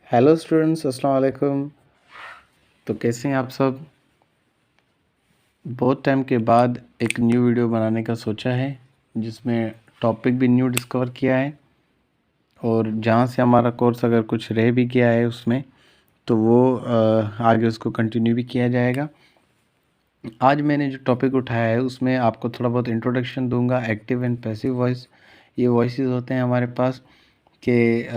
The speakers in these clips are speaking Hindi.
हेलो स्टूडेंट्स, अस्सलाम वालेकुम। तो कैसे हैं आप सब? बहुत टाइम के बाद एक न्यू वीडियो बनाने का सोचा है, जिसमें टॉपिक भी न्यू डिस्कवर किया है और जहाँ से हमारा कोर्स अगर कुछ रह भी गया है उसमें, तो वो आगे उसको कंटिन्यू भी किया जाएगा। आज मैंने जो टॉपिक उठाया है उसमें आपको थोड़ा बहुत इंट्रोडक्शन दूंगा। एक्टिव एंड पैसिव वॉइस, ये वॉइसेस होते हैं हमारे पास कि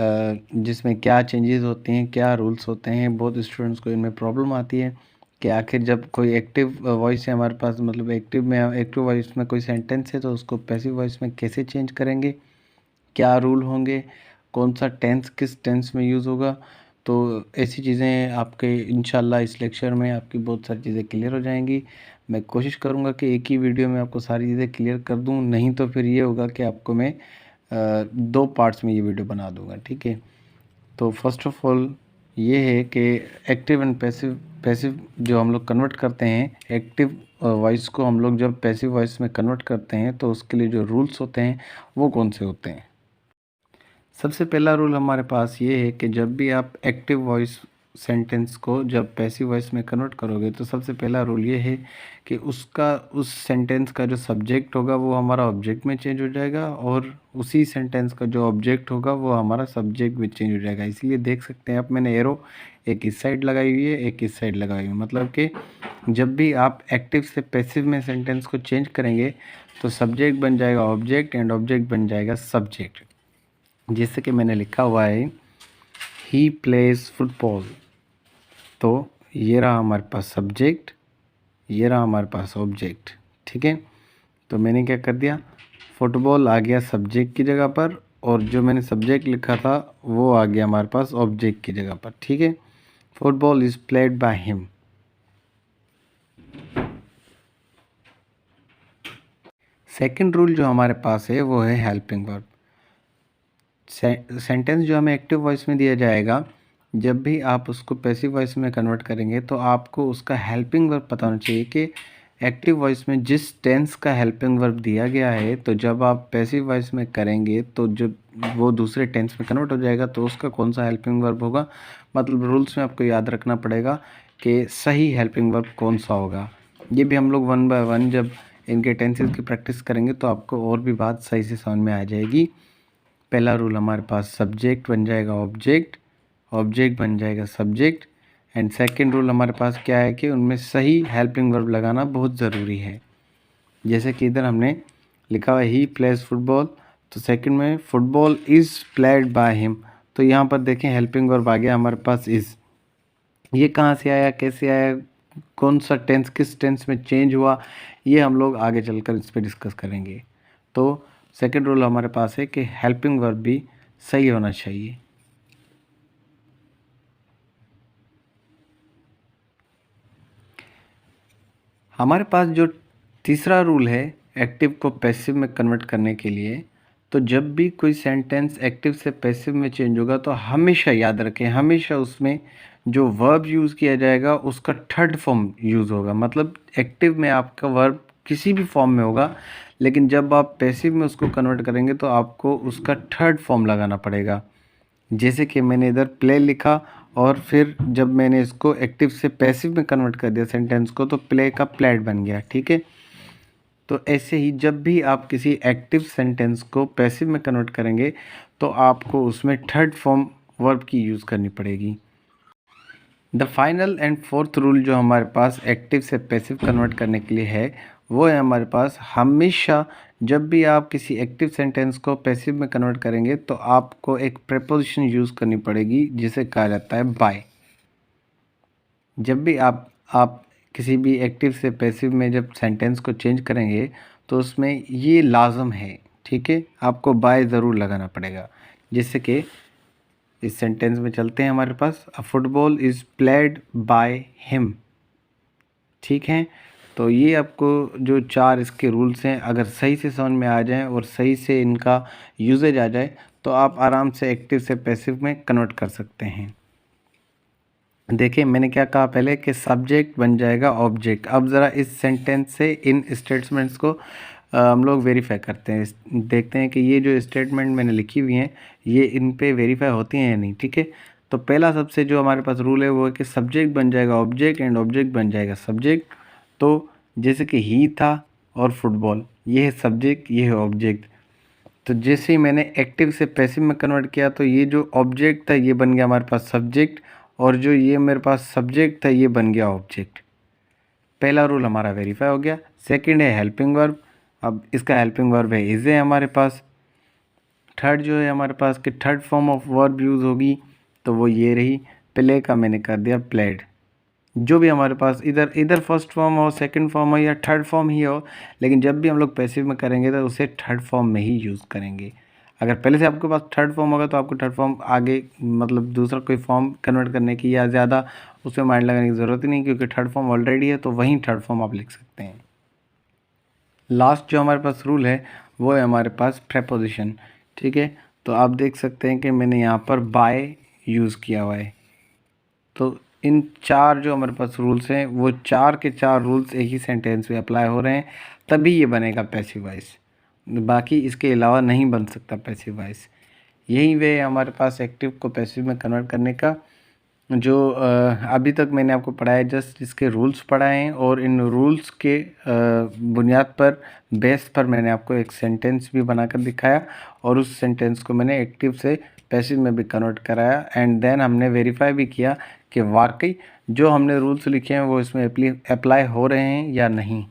जिसमें क्या चेंजेस होते हैं, क्या रूल्स होते हैं। बहुत स्टूडेंट्स को इनमें प्रॉब्लम आती है कि आखिर जब कोई एक्टिव वॉइस है हमारे पास, मतलब एक्टिव वॉइस में कोई सेंटेंस है, तो उसको पैसिव वॉइस में कैसे चेंज करेंगे, क्या रूल होंगे, कौन सा टेंस किस टेंस में यूज़ होगा। तो ऐसी चीज़ें आपके इंशाल्लाह इस लेक्चर में आपकी बहुत सारी चीज़ें क्लियर हो जाएंगी। मैं कोशिश करूँगा कि एक ही वीडियो में आपको सारी चीज़ें क्लियर कर दूँ, नहीं तो फिर ये होगा कि आपको मैं दो पार्ट्स में ये वीडियो बना दूँगा, ठीक है। तो फर्स्ट ऑफ ऑल ये है कि एक्टिव एंड पैसिव पैसिव जो हम लोग कन्वर्ट करते हैं, एक्टिव वॉइस को हम लोग जब पैसिव वॉइस में कन्वर्ट करते हैं तो उसके लिए जो रूल्स होते हैं वो कौन से होते हैं। सबसे पहला रूल हमारे पास ये है कि जब भी आप एक्टिव वॉइस सेंटेंस को जब पैसिव वॉइस में कन्वर्ट करोगे, तो सबसे पहला रूल ये है कि उस सेंटेंस का जो सब्जेक्ट होगा वो हमारा ऑब्जेक्ट में चेंज हो जाएगा, और उसी सेंटेंस का जो ऑब्जेक्ट होगा वो हमारा सब्जेक्ट में चेंज हो जाएगा। इसलिए देख सकते हैं आप, मैंने एरो एक इस साइड लगाई हुई है, एक इस साइड लगाई हुई है। मतलब कि जब भी आप एक्टिव से पैसिव में सेंटेंस को चेंज करेंगे तो सब्जेक्ट बन जाएगा ऑब्जेक्ट एंड ऑब्जेक्ट बन जाएगा सब्जेक्ट। जैसे कि मैंने लिखा हुआ है ही प्लेज फुटबॉल, तो ये रहा हमारे पास सब्जेक्ट, ये रहा हमारे पास ऑब्जेक्ट, ठीक है। तो मैंने क्या कर दिया, फुटबॉल आ गया सब्जेक्ट की जगह पर, और जो मैंने सब्जेक्ट लिखा था वो आ गया हमारे पास ऑब्जेक्ट की जगह पर, ठीक है। Football is played by him. Second rule जो हमारे पास है वो है हेल्पिंग वर्ब। सेंटेंस जो हमें एक्टिव वॉइस में दिया जाएगा, जब भी आप उसको पैसिव वॉइस में कन्वर्ट करेंगे तो आपको उसका हेल्पिंग वर्ब पता होना चाहिए कि एक्टिव वॉइस में जिस टेंस का हेल्पिंग वर्ब दिया गया है, तो जब आप पैसिव वॉइस में करेंगे तो जब वो दूसरे टेंस में कन्वर्ट हो जाएगा तो उसका कौन सा हेल्पिंग वर्ब होगा। मतलब रूल्स में आपको याद रखना पड़ेगा कि सही हेल्पिंग वर्ब कौन सा होगा। ये भी हम लोग वन बाय वन जब इनके टेंसेस की प्रैक्टिस करेंगे तो आपको और भी बात सही से समझ में आ जाएगी। पहला रूल हमारे पास सब्जेक्ट बन जाएगा ऑब्जेक्ट, ऑब्जेक्ट बन जाएगा सब्जेक्ट, एंड सेकंड रूल हमारे पास क्या है कि उनमें सही हेल्पिंग वर्ब लगाना बहुत ज़रूरी है। जैसे कि इधर हमने लिखा हुआ है ही प्लेज फुटबॉल, तो सेकंड में football is played by him, तो यहाँ पर देखें हेल्पिंग वर्ब आ गया हमारे पास इज़। ये कहाँ से आया, कैसे आया, कौन सा टेंस किस टेंस में चेंज हुआ, ये हम लोग आगे चलकर इस पर डिस्कस करेंगे। तो सेकंड रूल हमारे पास है कि हेल्पिंग वर्ब भी सही होना चाहिए। हमारे पास जो तीसरा रूल है एक्टिव को पैसिव में कन्वर्ट करने के लिए, तो जब भी कोई सेंटेंस एक्टिव से पैसिव में चेंज होगा तो हमेशा याद रखें, हमेशा उसमें जो वर्ब यूज़ किया जाएगा उसका थर्ड फॉर्म यूज़ होगा। मतलब एक्टिव में आपका वर्ब किसी भी फॉर्म में होगा, लेकिन जब आप पैसिव में उसको कन्वर्ट करेंगे तो आपको उसका थर्ड फॉर्म लगाना पड़ेगा। जैसे कि मैंने इधर प्ले लिखा, और फिर जब मैंने इसको एक्टिव से पैसिव में कन्वर्ट कर दिया सेंटेंस को, तो प्ले का प्लेड बन गया, ठीक है। तो ऐसे ही जब भी आप किसी एक्टिव सेंटेंस को पैसिव में कन्वर्ट करेंगे तो आपको उसमें थर्ड फॉर्म वर्ब की यूज़ करनी पड़ेगी। The final and fourth rule जो हमारे पास एक्टिव से पैसिव कन्वर्ट करने के लिए है, वो है हमारे पास हमेशा जब भी आप किसी एक्टिव सेंटेंस को पैसिव में कन्वर्ट करेंगे तो आपको एक प्रेपोजिशन यूज़ करनी पड़ेगी जिसे कहा जाता है बाय। जब भी आप किसी भी एक्टिव से पैसिव में जब सेंटेंस को चेंज करेंगे तो उसमें ये लाजम है, ठीक है, आपको बाय ज़रूर लगाना पड़ेगा। जैसे कि इस सेंटेंस में चलते हैं, हमारे पास a football is played by him, ठीक है। तो ये आपको जो चार इसके रूल्स हैं अगर सही से समझ में आ जाएं और सही से इनका यूजेज आ जाए तो आप आराम से एक्टिव से पैसिव में कन्वर्ट कर सकते हैं। देखिए मैंने क्या कहा पहले कि सब्जेक्ट बन जाएगा ऑब्जेक्ट। अब ज़रा इस सेंटेंस से इन स्टेटमेंट्स को हम लोग वेरीफाई करते हैं, देखते हैं कि ये जो स्टेटमेंट मैंने लिखी हुई हैं ये इन पे वेरीफाई होती हैं या नहीं, ठीक है। तो पहला सबसे जो हमारे पास रूल है वो है कि सब्जेक्ट बन जाएगा ऑब्जेक्ट एंड ऑब्जेक्ट बन जाएगा सब्जेक्ट। तो जैसे कि ही था और फुटबॉल, ये है सब्जेक्ट, ये है ऑब्जेक्ट। तो जैसे ही मैंने एक्टिव से पैसिव में कन्वर्ट किया तो ये जो ऑब्जेक्ट था ये बन गया हमारे पास सब्जेक्ट, और जो ये मेरे पास सब्जेक्ट था ये बन गया ऑब्जेक्ट। पहला रूल हमारा वेरीफाई हो गया। सेकंड है हेल्पिंग वर्ब। अब इसका हेल्पिंग वर्ब है इज है हमारे पास। थर्ड जो है हमारे पास कि third form of verb use होगी तो वो ये रही, प्ले का मैंने कर दिया प्लेड। जो भी हमारे पास इधर इधर फर्स्ट फॉर्म हो, सेकंड फॉर्म हो या थर्ड फॉर्म ही हो, लेकिन जब भी हम लोग पैसिव में करेंगे तो उसे थर्ड फॉर्म में ही यूज़ करेंगे। अगर पहले से आपके पास थर्ड फॉर्म होगा तो आपको थर्ड फॉर्म आगे मतलब दूसरा कोई फॉर्म कन्वर्ट करने की या ज़्यादा उसमें माइंड लगाने की ज़रूरत ही नहीं, क्योंकि थर्ड फॉर्म ऑलरेडी है तो वहीं थर्ड फॉर्म आप लिख सकते हैं। लास्ट जो हमारे पास रूल है वो है हमारे पास प्रेपोजिशन। ठीक है, तो आप देख सकते हैं कि मैंने यहाँ पर बाय यूज़ किया हुआ है। तो इन चार जो हमारे पास रूल्स हैं वो चार के चार रूल्स एक ही सेंटेंस में अप्लाई हो रहे हैं, तभी ये बनेगा पैसिव वॉइस। बाकी इसके अलावा नहीं बन सकता पैसिव वॉइस। यही वे है हमारे पास एक्टिव को पैसिव में कन्वर्ट करने का, जो अभी तक मैंने आपको पढ़ाया, जस्ट इसके रूल्स पढ़ाए हैं, और इन रूल्स के बुनियाद पर बेस पर मैंने आपको एक सेंटेंस भी बनाकर दिखाया, और उस सेंटेंस को मैंने एक्टिव से पैसिव में भी कन्वर्ट कराया। एंड देन हमने वेरीफाई भी किया कि वाकई जो हमने रूल्स लिखे हैं वो इसमें अप्लाई हो रहे हैं या नहीं।